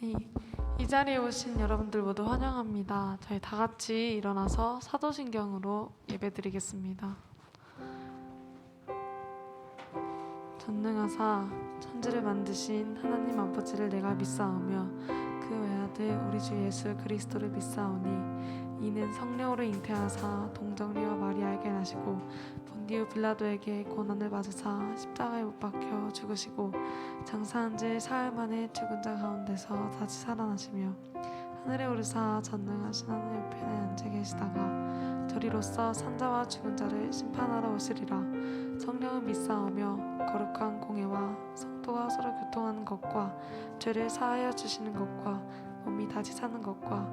이 자리에 오신 여러분들 모두 환영합니다. 저희 다 같이 일어나서 사도신경으로 예배드리겠습니다. 전능하사 천지를 만드신 하나님 아버지를 내가 믿사오며 그 외아들 우리 주 예수 그리스도를 믿사오니 이는 성령으로 잉태하사 동정리와 마리아에게 나시고 본디오 빌라도에게 고난을 받으사 십자가에 못 박혀 죽으시고 장사한 지 사흘 만에 죽은 자 가운데서 다시 살아나시며 하늘에 오르사 전능하신 하나님 옆에 앉아 계시다가 저리로서 산자와 죽은 자를 심판하러 오시리라. 성령을 믿사오며 거룩한 공예와 성도가 서로 교통하는 것과 죄를 사하여 주시는 것과 몸이 다시 사는 것과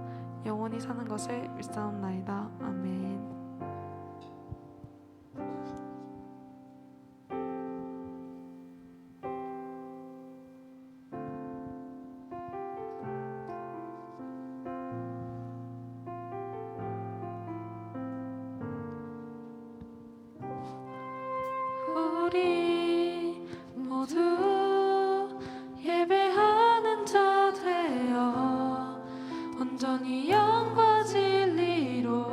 영원히 사는 것을 믿사옵나이다. 아멘. 우리 모두 예배하는 자 되어 온전히 영과 진리로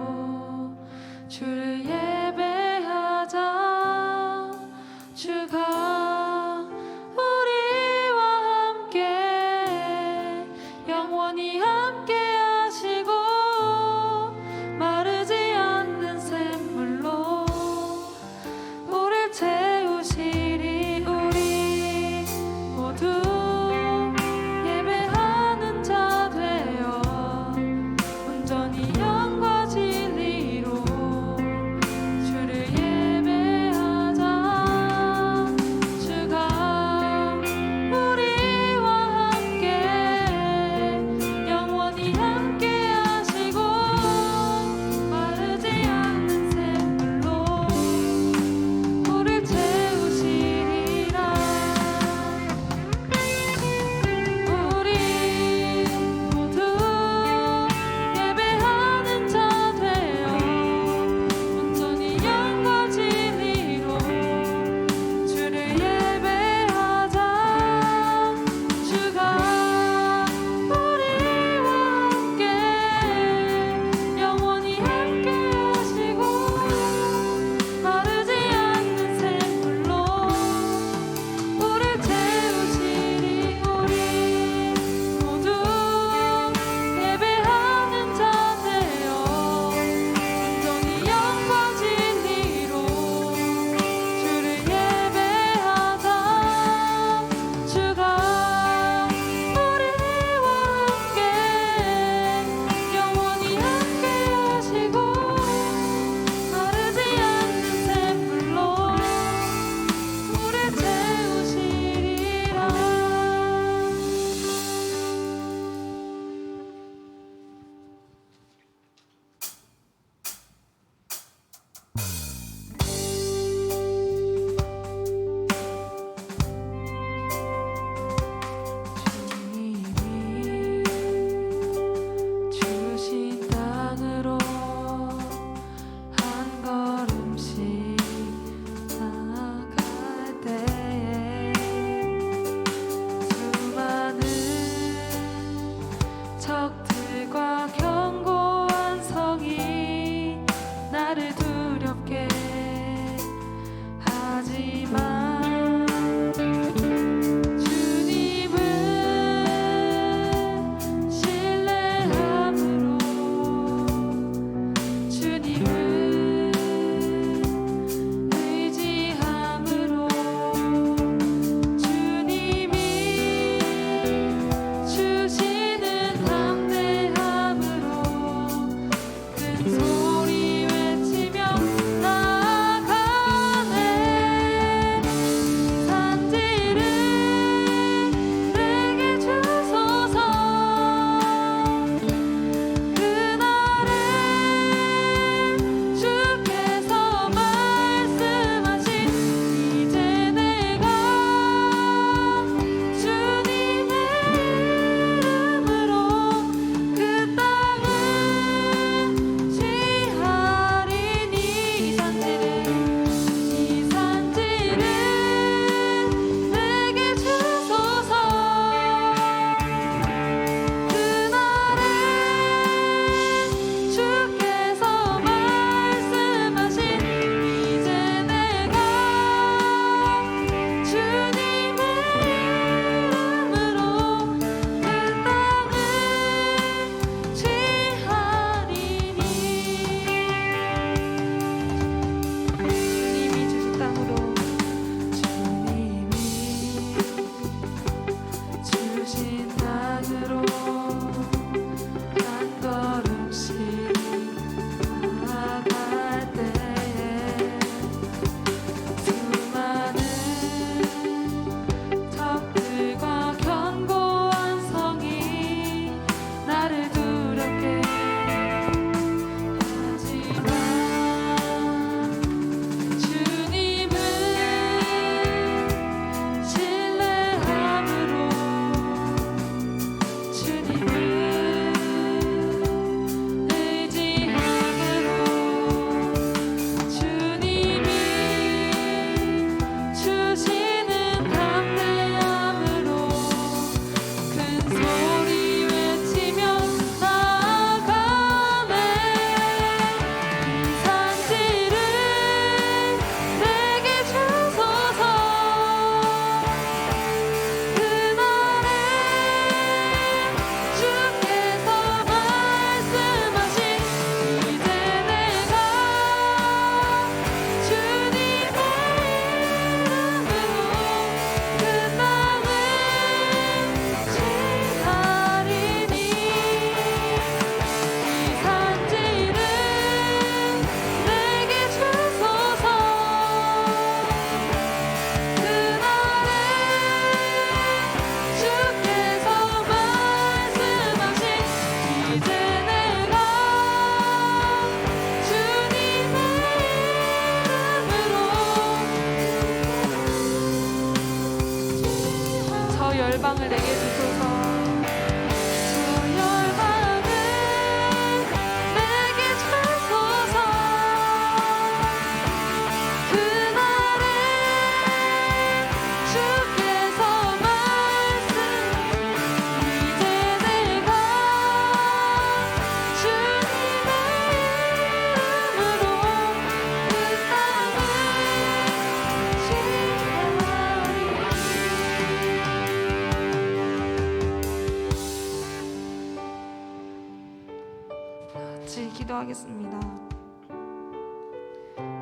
기도하겠습니다.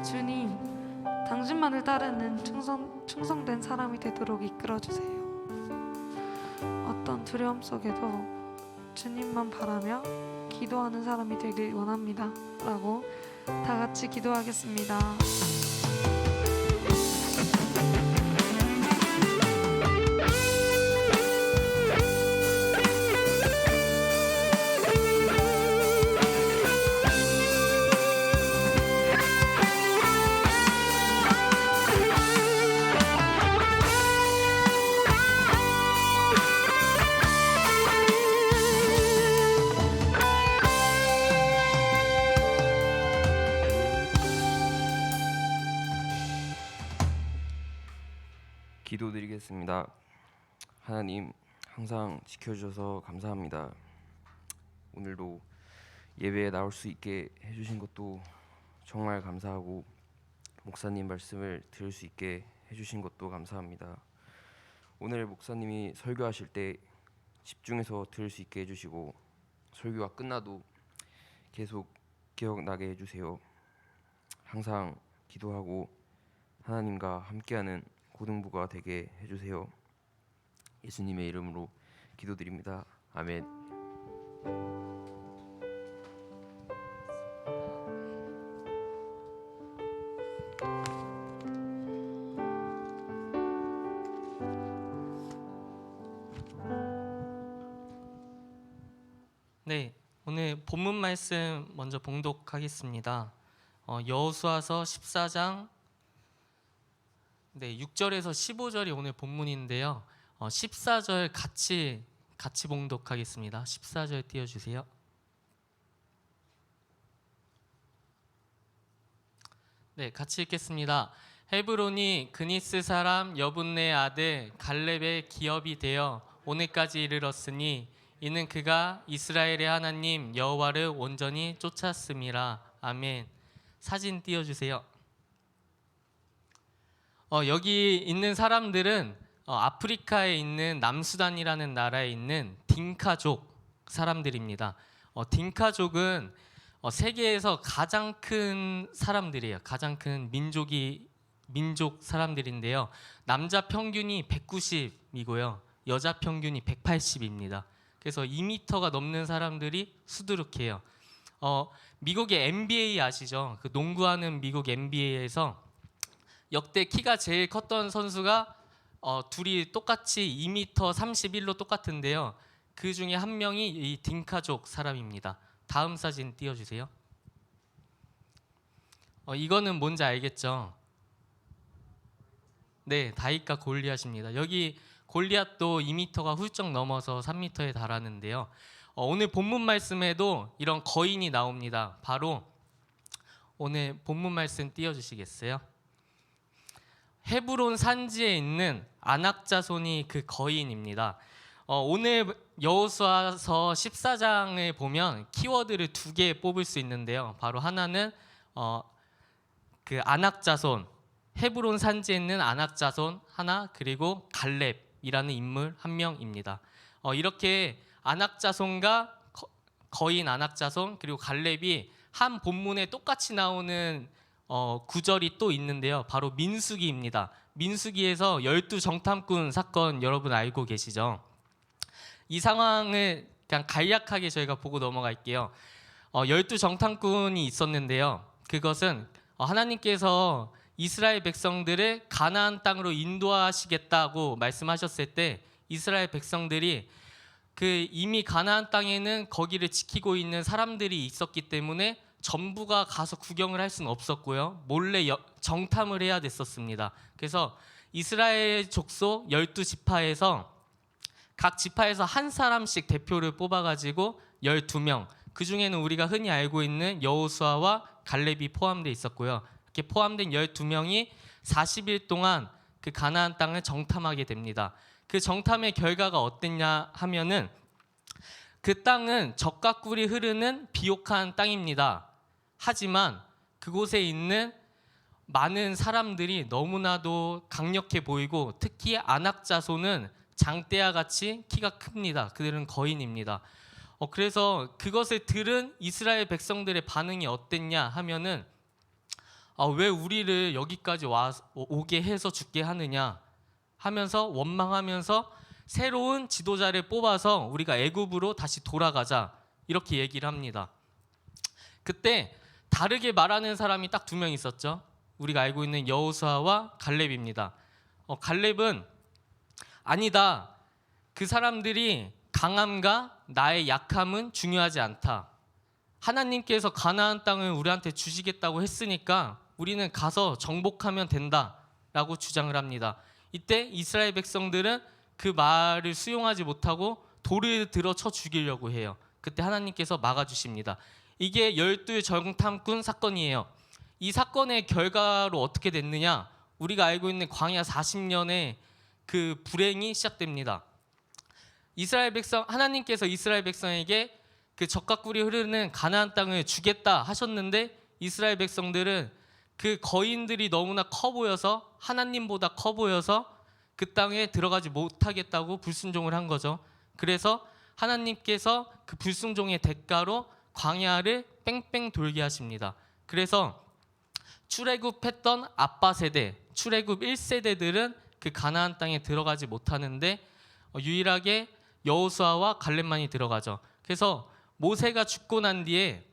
주님, 당신만을 따르는 충성된 사람이 되도록 이끌어 주세요. 어떤 두려움 속에도 주님만 바라며 기도하는 사람이 되길 원합니다. 라고 다 같이 기도하겠습니다. 기도드리겠습니다. 하나님, 항상 지켜주셔서 감사합니다. 오늘도 예배에 나올 수 있게 해주신 것도 정말 감사하고, 목사님 말씀을 들을 수 있게 해주신 것도 감사합니다. 오늘 목사님이 설교하실 때 집중해서 들을 수 있게 해주시고, 설교가 끝나도 계속 기억나게 해주세요. 항상 기도하고 하나님과 함께하는 고등부가 되게 해주세요. 예수님의 이름으로 기도드립니다. 아멘. 네, 오늘 본문 말씀 먼저 봉독하겠습니다. 여호수아서 14장 6절에서 15절이 오늘 본문인데요. 14절 같이 봉독하겠습니다. 14절 띄워주세요. 네, 같이 읽겠습니다. 헤브론이 그니스 사람 여분네 아들 갈렙의 기업이 되어 오늘까지 이르렀으니 이는 그가 이스라엘의 하나님 여호와를 온전히 쫓았음이라. 아멘. 사진 띄워주세요. 여기 있는 사람들은 아프리카에 있는 남수단이라는 나라에 있는 딩카족 사람들입니다. 딩카족은 세계에서 가장 큰 사람들이에요. 가장 큰 민족 사람들인데요. 남자 평균이 190이고요. 여자 평균이 180입니다. 그래서 2m가 넘는 사람들이 수두룩해요. 미국의 NBA 아시죠? 그 농구하는 미국 NBA에서 역대 키가 제일 컸던 선수가 둘이 똑같이 2m 31로 똑같은데요. 그 중에 한 명이 이 딩카족 사람입니다. 다음 사진 띄워주세요. 이거는 뭔지 알겠죠? 네, 다윗과 골리앗입니다. 여기 골리앗도 2m가 훌쩍 넘어서 3m에 달하는데요. 오늘 본문 말씀에도 이런 거인이 나옵니다. 바로 오늘 본문 말씀 띄워주시겠어요? 헤브론 산지에 있는 아낙 자손이 그 거인입니다. 오늘 여호수아서 14장을 보면 키워드를 2개 뽑을 수 있는데요. 바로 하나는 그 아낙 자손, 헤브론 산지에 있는 아낙 자손 하나, 그리고 갈렙이라는 인물 한 명입니다. 이렇게 아낙 자손과 거인 아낙 자손 그리고 갈렙이 한 본문에 똑같이 나오는 구절이 또 있는데요. 바로 민수기입니다. 민수기에서 12정탐꾼 사건 여러분 알고 계시죠? 이 상황을 그냥 간략하게 저희가 보고 넘어갈게요. 12정탐꾼이 있었는데요. 그것은 하나님께서 이스라엘 백성들을 가나안 땅으로 인도하시겠다고 말씀하셨을 때 이스라엘 백성들이 그 이미 가나안 땅에는 거기를 지키고 있는 사람들이 있었기 때문에 전부가 가서 구경을 할 수는 없었고요. 몰래 정탐을 해야 됐었습니다. 그래서 이스라엘 족속 12지파에서 각 지파에서 한 사람씩 대표를 뽑아가지고 12명, 그 중에는 우리가 흔히 알고 있는 여호수아와 갈렙이 포함되어 있었고요. 이렇게 포함된 12명이 40일 동안 그 가나안 땅을 정탐하게 됩니다. 그 정탐의 결과가 어땠냐 하면은 그 땅은 젖과 꿀이 흐르는 비옥한 땅입니다. 하지만 그곳에 있는 많은 사람들이 너무나도 강력해 보이고 특히 아낙 자손은 장대와 같이 키가 큽니다. 그들은 거인입니다. 그래서 그것을 들은 이스라엘 백성들의 반응이 어땠냐 하면은 왜 우리를 여기까지 오게 해서 죽게 하느냐 하면서 원망하면서 새로운 지도자를 뽑아서 우리가 애굽으로 다시 돌아가자 이렇게 얘기를 합니다. 그때 다르게 말하는 사람이 딱 2명 있었죠. 우리가 알고 있는 여호수아와 갈렙입니다. 갈렙은 아니다. 그 사람들이 강함과 나의 약함은 중요하지 않다. 하나님께서 가나안 땅을 우리한테 주시겠다고 했으니까 우리는 가서 정복하면 된다라고 주장을 합니다. 이때 이스라엘 백성들은 그 말을 수용하지 못하고 돌을 들어 쳐 죽이려고 해요. 그때 하나님께서 막아주십니다. 이게 12 정탐꾼 사건이에요. 이 사건의 결과로 어떻게 됐느냐? 우리가 알고 있는 광야 40년의 그 불행이 시작됩니다. 하나님께서 이스라엘 백성에게 그 젖과 꿀이 흐르는 가나안 땅을 주겠다 하셨는데 이스라엘 백성들은 그 거인들이 너무나 커 보여서 하나님보다 커 보여서 그 땅에 들어가지 못하겠다고 불순종을 한 거죠. 그래서 하나님께서 그 불순종의 대가로 광야를 뺑뺑 돌게 하십니다. 그래서 출애굽했던 아빠 세대, 출애굽 1세대들은 그 가나안 땅에 들어가지 못하는데 유일하게 여호수아와 갈렙만이 들어가죠. 그래서 모세가 죽고 난 뒤에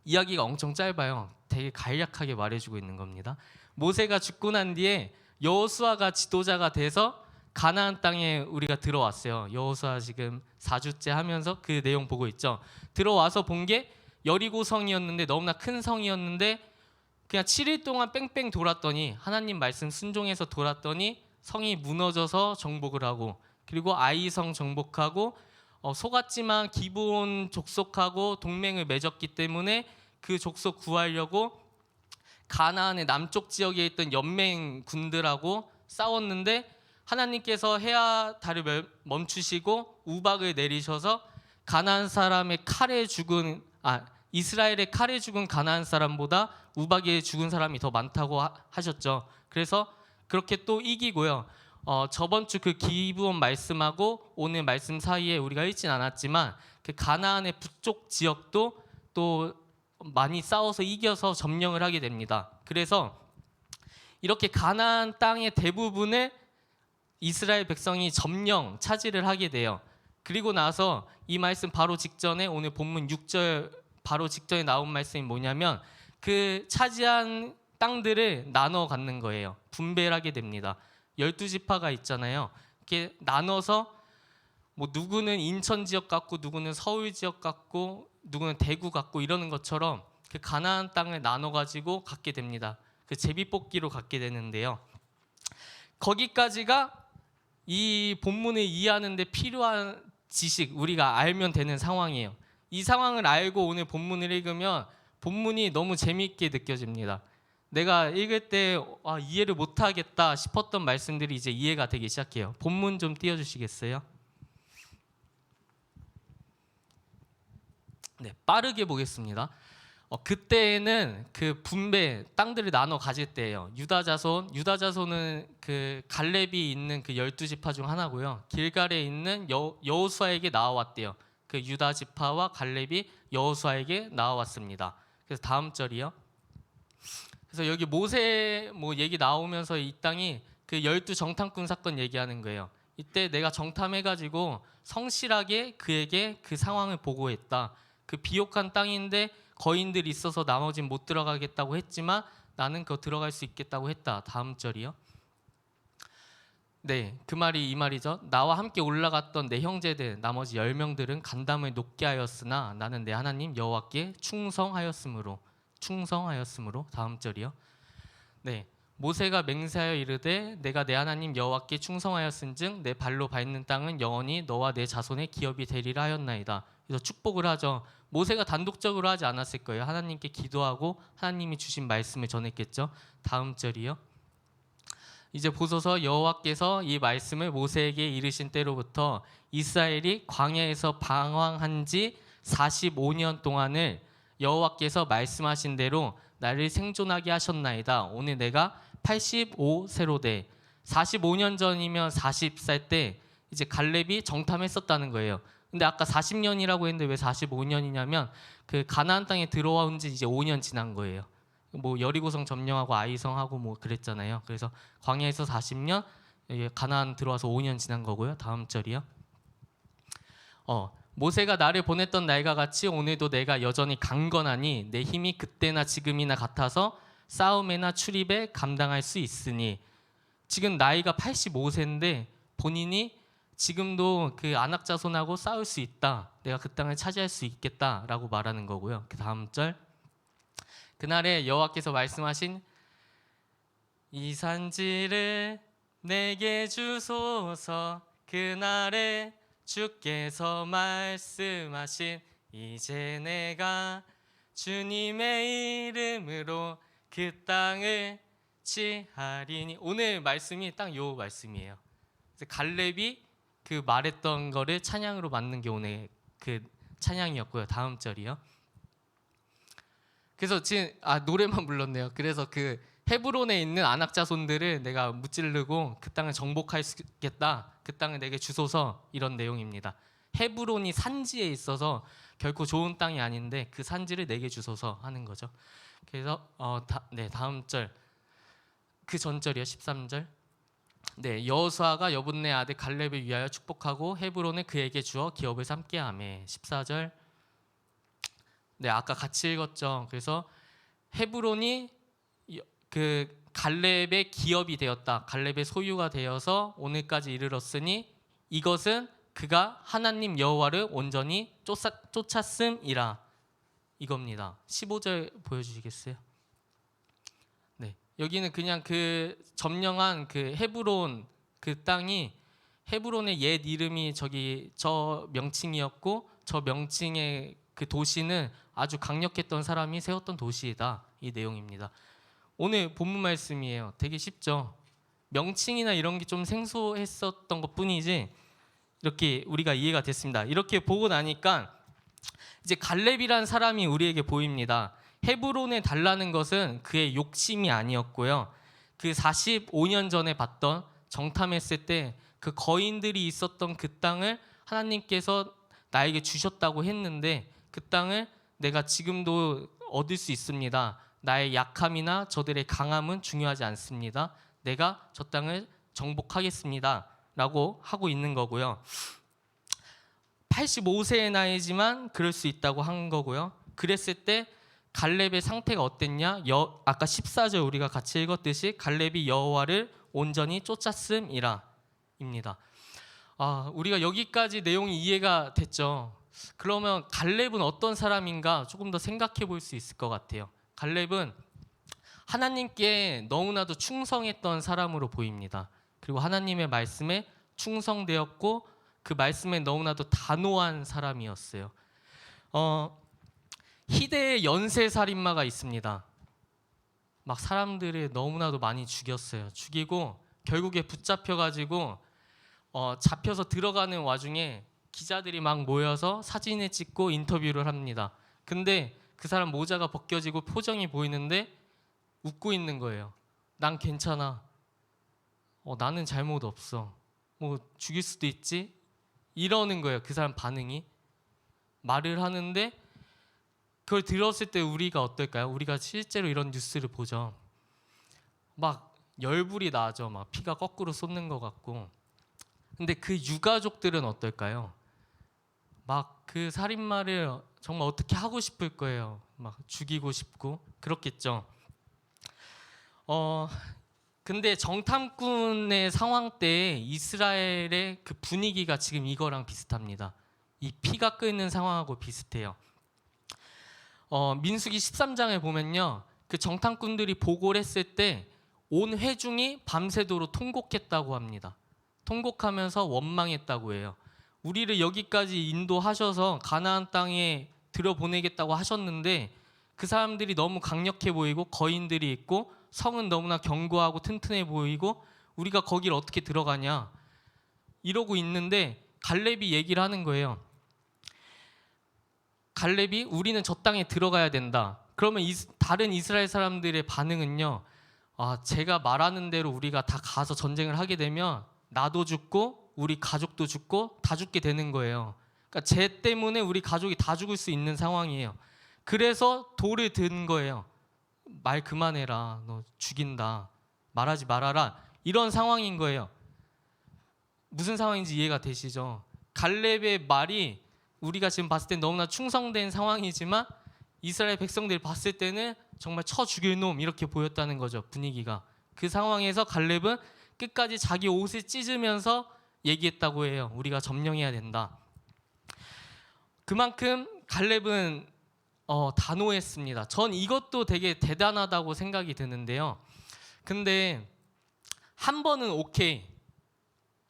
이야기가 엄청 짧아요. 되게 간략하게 말해주고 있는 겁니다. 모세가 죽고 난 뒤에 여호수아가 지도자가 돼서 가나안 땅에 우리가 들어왔어요. 여호수아 지금 4주째 하면서 그 내용 보고 있죠. 들어와서 본 게 여리고 성이었는데 너무나 큰 성이었는데 그냥 7일 동안 뺑뺑 돌았더니 하나님 말씀 순종해서 돌았더니 성이 무너져서 정복을 하고 그리고 아이성 정복하고 속았지만 기브온 족속하고 동맹을 맺었기 때문에 그 족속 구하려고 가나안의 남쪽 지역에 있던 연맹 군들하고 싸웠는데 하나님께서 해와 달을 멈추시고 우박을 내리셔서 가나안 사람의 칼에 죽은 이스라엘의 칼에 죽은 가나안 사람보다 우박에 죽은 사람이 더 많다고 하셨죠. 그래서 그렇게 또 이기고요. 저번 주 그 기브온 말씀하고 오늘 말씀 사이에 우리가 읽진 않았지만 그 가나안의 북쪽 지역도 또 많이 싸워서 이겨서 점령을 하게 됩니다. 그래서 이렇게 가나안 땅의 대부분을 이스라엘 백성이 점령 차지를 하게 돼요. 그리고 나서 이 말씀 바로 직전에 오늘 본문 6절 바로 직전에 나온 말씀이 뭐냐면 그 차지한 땅들을 나눠 갖는 거예요. 분배를 하게 됩니다. 12지파가 있잖아요. 이렇게 나눠서 뭐 누구는 인천 지역 갖고 누구는 서울 지역 갖고 누구는 대구 갖고 이러는 것처럼 그 가나안 땅을 나눠 가지고 갖게 됩니다. 그 제비뽑기로 갖게 되는데요. 거기까지가 이 본문을 이해하는 데 필요한 지식 우리가 알면 되는 상황이에요. 이 상황을 알고 오늘 본문을 읽으면 본문이 너무 재미있게 느껴집니다. 내가 읽을 때 이해를 못하겠다 싶었던 말씀들이 이제 이해가 되기 시작해요. 본문 좀 띄워주시겠어요? 네, 빠르게 보겠습니다. 그때는 그 분배 땅들을 나눠 가질 때예요. 유다 자손은 그 갈렙이 있는 그 12지파 중 하나고요. 길갈에 있는 여호수아에게 나와왔대요. 그 유다 지파와 갈렙이 여호수아에게 나와왔습니다. 그래서 다음 절이요. 그래서 여기 모세 얘기 나오면서 이 땅이 그 12 정탐꾼 사건 얘기하는 거예요. 이때 내가 정탐해가지고 성실하게 그에게 그 상황을 보고했다. 그 비옥한 땅인데 거인들이 있어서 나머진 못 들어가겠다고 했지만 나는 그거 들어갈 수 있겠다고 했다. 다음 절이요. 네, 그 말이 이 말이죠. 나와 함께 올라갔던 내 형제들 나머지 10명들은 간담을 높게 하였으나 나는 내 하나님 여호와께 충성하였으므로 다음 절이요. 네, 모세가 맹세하여 이르되 내가 내 하나님 여호와께 충성하였은즉 내 발로 밟는 땅은 영원히 너와 내 자손의 기업이 되리라 하였나이다. 그래서 축복을 하죠. 모세가 단독적으로 하지 않았을 거예요. 하나님께 기도하고 하나님이 주신 말씀을 전했겠죠. 다음 절이요. 이제 보소서 여호와께서 이 말씀을 모세에게 이르신 때로부터 이스라엘이 광야에서 방황한 지 45년 동안을 여호와께서 말씀하신 대로 나를 생존하게 하셨나이다. 오늘 내가 85세로 돼 45년 전이면 40살 때 이제 갈렙이 정탐했었다는 거예요. 근데 아까 40년이라고 했는데 왜 45년이냐면 그 가나안 땅에 들어온 지 이제 5년 지난 거예요. 뭐 여리고성 점령하고 아이성하고 뭐 그랬잖아요. 그래서 광야에서 40년, 가나안 들어와서 5년 지난 거고요. 다음 절이요. 모세가 나를 보냈던 날과 같이 오늘도 내가 여전히 강건하니 내 힘이 그때나 지금이나 같아서 싸움에나 출입에 감당할 수 있으니. 지금 나이가 85세인데 본인이 지금도 그 아낙 자손하고 싸울 수 있다. 내가 그 땅을 차지할 수 있겠다라고 말하는 거고요. 그 다음 절. 그날에 여호와께서 말씀하신 이 산지를 내게 주소서. 그날에 주께서 말씀하신 이제 내가 주님의 이름으로 그 땅을 치하리니. 오늘 말씀이 딱 요 말씀이에요. 갈렙이 그 말했던 거를 찬양으로 만든 게 오늘 그 찬양이었고요. 다음 절이요. 그래서 지금 노래만 불렀네요. 그래서 그 헤브론에 있는 아낙 자손들을 내가 무찌르고 그 땅을 정복할 수 있겠다. 그 땅을 내게 주소서. 이런 내용입니다. 헤브론이 산지에 있어서 결코 좋은 땅이 아닌데 그 산지를 내게 주소서 하는 거죠. 그래서 다음 절. 그 전절이요. 13절. 네, 여호수아가 여분네 아들 갈렙을 위하여 축복하고 헤브론을 그에게 주어 기업을 삼게 하매. 14절. 네, 아까 같이 읽었죠. 그래서 헤브론이 그 갈렙의 기업이 되었다. 갈렙의 소유가 되어서 오늘까지 이르렀으니 이것은 그가 하나님 여호와를 온전히 쫓았음이라. 이겁니다. 15절 보여주시겠어요? 네, 여기는 그냥 그 점령한 그 헤브론 그 땅이 헤브론의 옛 이름이 저 명칭이었고 저 명칭의 그 도시는 아주 강력했던 사람이 세웠던 도시이다. 이 내용입니다. 오늘 본문 말씀이에요. 되게 쉽죠. 명칭이나 이런 게 좀 생소했었던 것뿐이지 이렇게 우리가 이해가 됐습니다. 이렇게 보고 나니까 이제 갈렙이란 사람이 우리에게 보입니다. 헤브론에 달라는 것은 그의 욕심이 아니었고요. 그 45년 전에 봤던 정탐했을 때 그 거인들이 있었던 그 땅을 하나님께서 나에게 주셨다고 했는데 그 땅을 내가 지금도 얻을 수 있습니다. 나의 약함이나 저들의 강함은 중요하지 않습니다. 내가 저 땅을 정복하겠습니다. 라고 하고 있는 거고요. 85세의 나이지만 그럴 수 있다고 한 거고요. 그랬을 때 갈렙의 상태가 어땠냐? 아까 14절 우리가 같이 읽었듯이 갈렙이 여호와를 온전히 쫓았음이라 입니다. 우리가 여기까지 내용이 이해가 됐죠. 그러면 갈렙은 어떤 사람인가 조금 더 생각해 볼 수 있을 것 같아요. 갈렙은 하나님께 너무나도 충성했던 사람으로 보입니다. 그리고 하나님의 말씀에 충성되었고 그 말씀에 너무나도 단호한 사람이었어요. 희대의 연쇄살인마가 있습니다. 막 사람들을 너무나도 많이 죽였어요. 죽이고 결국에 붙잡혀가지고 잡혀서 들어가는 와중에 기자들이 막 모여서 사진을 찍고 인터뷰를 합니다. 근데 그 사람 모자가 벗겨지고 표정이 보이는데 웃고 있는 거예요. 난 괜찮아. 나는 잘못 없어. 뭐 죽일 수도 있지. 이러는 거예요. 그 사람 반응이. 말을 하는데 그걸 들었을 때 우리가 어떨까요? 우리가 실제로 이런 뉴스를 보죠. 막 열불이 나죠. 막 피가 거꾸로 쏟는 것 같고. 근데 그 유가족들은 어떨까요? 막 그 살인마를 정말 어떻게 하고 싶을 거예요. 막 죽이고 싶고 그렇겠죠. 근데 정탐꾼의 상황 때 이스라엘의 그 분위기가 지금 이거랑 비슷합니다. 이 피가 끓는 상황하고 비슷해요. 민수기 13장에 보면요, 그 정탐꾼들이 보고를 했을 때 온 회중이 밤새도록 통곡했다고 합니다. 통곡하면서 원망했다고 해요. 우리를 여기까지 인도하셔서 가나안 땅에 들여보내겠다고 하셨는데 그 사람들이 너무 강력해 보이고 거인들이 있고 성은 너무나 견고하고 튼튼해 보이고 우리가 거기를 어떻게 들어가냐 이러고 있는데 갈렙이 얘기를 하는 거예요. 갈렙이 우리는 저 땅에 들어가야 된다. 그러면 다른 이스라엘 사람들의 반응은요, 제가 말하는 대로 우리가 다 가서 전쟁을 하게 되면 나도 죽고 우리 가족도 죽고 다 죽게 되는 거예요. 그러니까 쟤 때문에 우리 가족이 다 죽을 수 있는 상황이에요. 그래서 돌을 든 거예요. 말 그만해라. 너 죽인다. 말하지 말아라. 이런 상황인 거예요. 무슨 상황인지 이해가 되시죠? 갈렙의 말이 우리가 지금 봤을 때 너무나 충성된 상황이지만 이스라엘 백성들이 봤을 때는 정말 쳐 죽일 놈 이렇게 보였다는 거죠. 분위기가. 그 상황에서 갈렙은 끝까지 자기 옷을 찢으면서 얘기했다고 해요. 우리가 점령해야 된다. 그만큼 갈렙은 단호했습니다. 전 이것도 되게 대단하다고 생각이 드는데요. 근데 한 번은 오케이.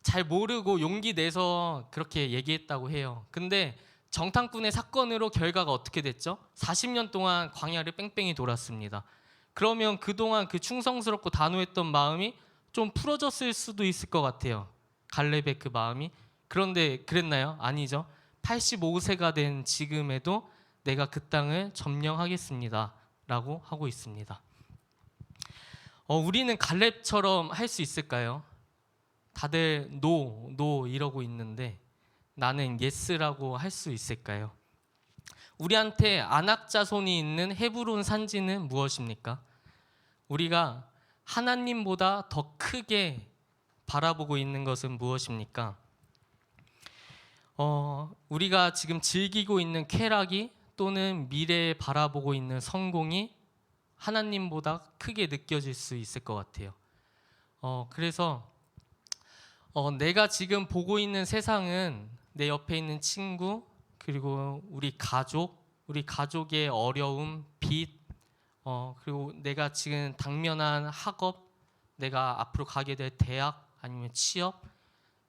잘 모르고 용기 내서 그렇게 얘기했다고 해요. 근데 정탐꾼의 사건으로 결과가 어떻게 됐죠? 40년 동안 광야를 뺑뺑이 돌았습니다. 그러면 그동안 그 충성스럽고 단호했던 마음이 좀 풀어졌을 수도 있을 것 같아요. 갈렙의 그 마음이. 그런데 그랬나요? 아니죠. 85세가 된 지금에도 내가 그 땅을 점령하겠습니다 라고 하고 있습니다. 우리는 갈렙처럼 할 수 있을까요? 다들 노 이러고 있는데 나는 예스라고 할 수 있을까요? 우리한테 안악자손이 있는 헤브론 산지는 무엇입니까? 우리가 하나님보다 더 크게 바라보고 있는 것은 무엇입니까? 우리가 지금 즐기고 있는 쾌락이 또는 미래에 바라보고 있는 성공이 하나님보다 크게 느껴질 수 있을 것 같아요. 그래서 내가 지금 보고 있는 세상은 내 옆에 있는 친구 그리고 우리 가족의 어려움, 빚, 그리고 내가 지금 당면한 학업, 내가 앞으로 가게 될 대학 아니면 취업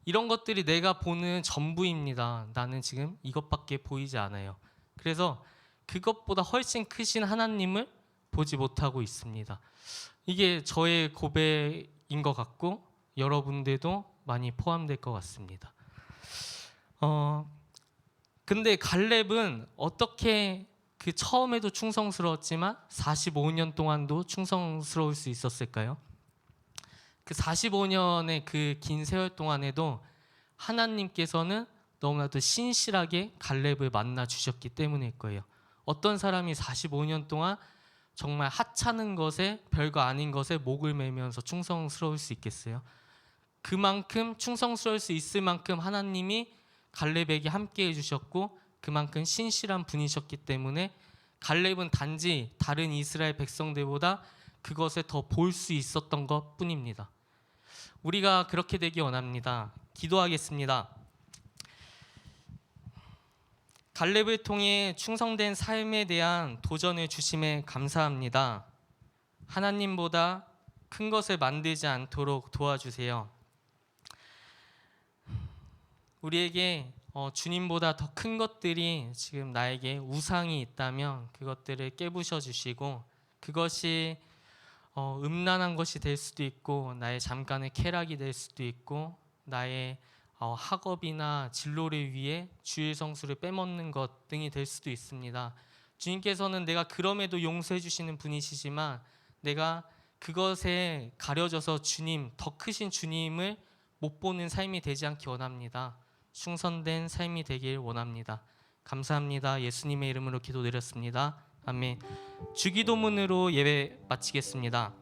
이런 것들이 내가 보는 전부입니다. 나는 지금 이것밖에 보이지 않아요. 그래서 그것보다 훨씬 크신 하나님을 보지 못하고 있습니다. 이게 저의 고백인 것 같고 여러분들도 많이 포함될 것 같습니다. 근데 갈렙은 어떻게 그 처음에도 충성스러웠지만 45년 동안도 충성스러울 수 있었을까요? 그 45년의 그 긴 세월 동안에도 하나님께서는 너무나도 신실하게 갈렙을 만나 주셨기 때문일 거예요. 어떤 사람이 45년 동안 정말 하찮은 것에 별거 아닌 것에 목을 매면서 충성스러울 수 있겠어요? 그만큼 충성스러울 수 있을 만큼 하나님이 갈렙에게 함께 해주셨고 그만큼 신실한 분이셨기 때문에 갈렙은 단지 다른 이스라엘 백성들보다 그것을 더 볼 수 있었던 것 뿐입니다. 우리가 그렇게 되기 원합니다. 기도하겠습니다. 갈렙을 통해 충성된 삶에 대한 도전을 주심에 감사합니다. 하나님보다 큰 것을 만들지 않도록 도와주세요. 우리에게 주님보다 더 큰 것들이 지금 나에게 우상이 있다면 그것들을 깨부셔 주시고 그것이 음란한 것이 될 수도 있고 나의 잠깐의 쾌락이 될 수도 있고 나의 학업이나 진로를 위해 주일 성수를 빼먹는 것 등이 될 수도 있습니다. 주님께서는 내가 그럼에도 용서해 주시는 분이시지만 내가 그것에 가려져서 더 크신 주님을 못 보는 삶이 되지 않기 원합니다. 충성된 삶이 되길 원합니다. 감사합니다. 예수님의 이름으로 기도드렸습니다. 아멘. 주기도문으로 예배 마치겠습니다.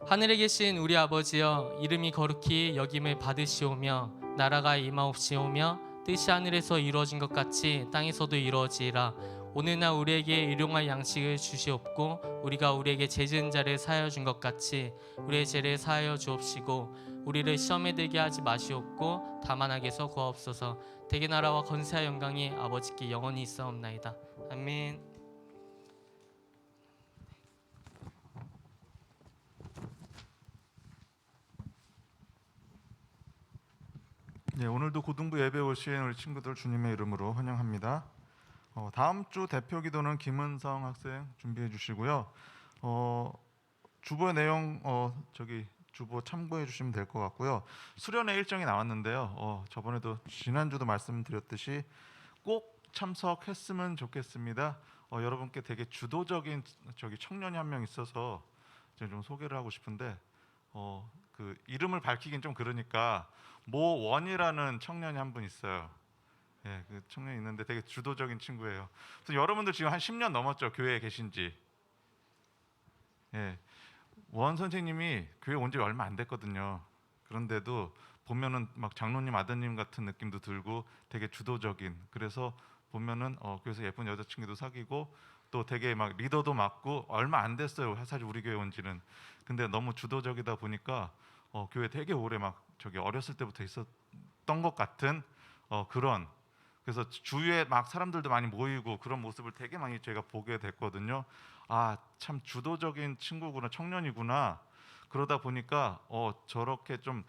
하늘에 계신 우리 아버지여, 이름이 거룩히 여김을 받으시오며 나라가 임하옵시오며 뜻이 하늘에서 이루어진 것 같이 땅에서도 이루어지리라. 오늘날 우리에게 일용할 양식을 주시옵고 우리가 우리에게 죄 지은 자를 사하여 준 것 같이 우리의 죄를 사하여 주옵시고 우리를 시험에 들게 하지 마시옵고 다만 악에서 구하옵소서. 대개 나라와 권세와 영광이 아버지께 영원히 있사옵나이다. 아멘. 네, 오늘도 고등부 예배 오신 우리 친구들 주님의 이름으로 환영합니다. 다음 주 대표 기도는 김은성 학생 준비해 주시고요. 주보의 내용 주보 참고해 주시면 될 것 같고요. 수련회 일정이 나왔는데요. 저번에도 지난주도 말씀드렸듯이 꼭 참석했으면 좋겠습니다. 여러분께 되게 주도적인 청년이 한 명 있어서 제가 좀 소개를 하고 싶은데 그 이름을 밝히긴 좀 그러니까 모원이라는 청년이 한 분 있어요. 예, 그 청년이 있는데 되게 주도적인 친구예요. 그래서 여러분들 지금 한 10년 넘었죠, 교회에 계신지. 예, 원 선생님이 교회 온 지 얼마 안 됐거든요. 그런데도 보면은 막 장로님 아드님 같은 느낌도 들고 되게 주도적인. 그래서 보면은 교회에서 예쁜 여자친구도 사귀고 또 되게 막 리더도 맡고 얼마 안 됐어요. 사실 우리 교회 온 지는. 근데 너무 주도적이다 보니까 교회 되게 오래 막 저기 어렸을 때부터 있었던 것 같은 그런. 그래서 주위에 막 사람들도 많이 모이고 그런 모습을 되게 많이 제가 보게 됐거든요. 아, 참 주도적인 친구구나, 청년이구나. 그러다 보니까 저렇게 좀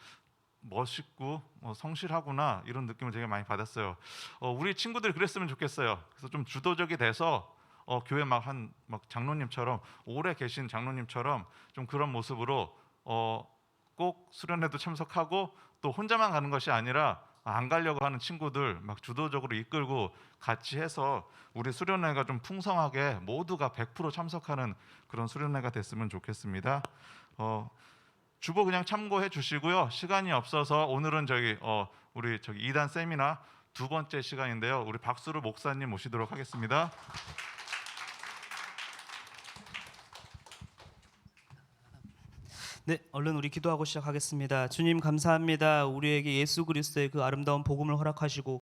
멋있고 성실하구나 이런 느낌을 되게 많이 받았어요. 우리 친구들이 그랬으면 좋겠어요. 그래서 좀 주도적이 돼서 교회 막 장로님처럼 오래 계신 장로님처럼 좀 그런 모습으로 꼭 수련회도 참석하고 또 혼자만 가는 것이 아니라 안 가려고 하는 친구들 막 주도적으로 이끌고 같이 해서 우리 수련회가 좀 풍성하게 모두가 100% 참석하는 그런 수련회가 됐으면 좋겠습니다. 주보 그냥 참고해 주시고요. 시간이 없어서 오늘은 우리 2단 세미나 두 번째 시간인데요. 우리 박수로 목사님 모시도록 하겠습니다. 네, 얼른 우리 기도하고 시작하겠습니다. 주님 감사합니다. 우리에게 예수 그리스도의 그 아름다운 복음을 허락하시고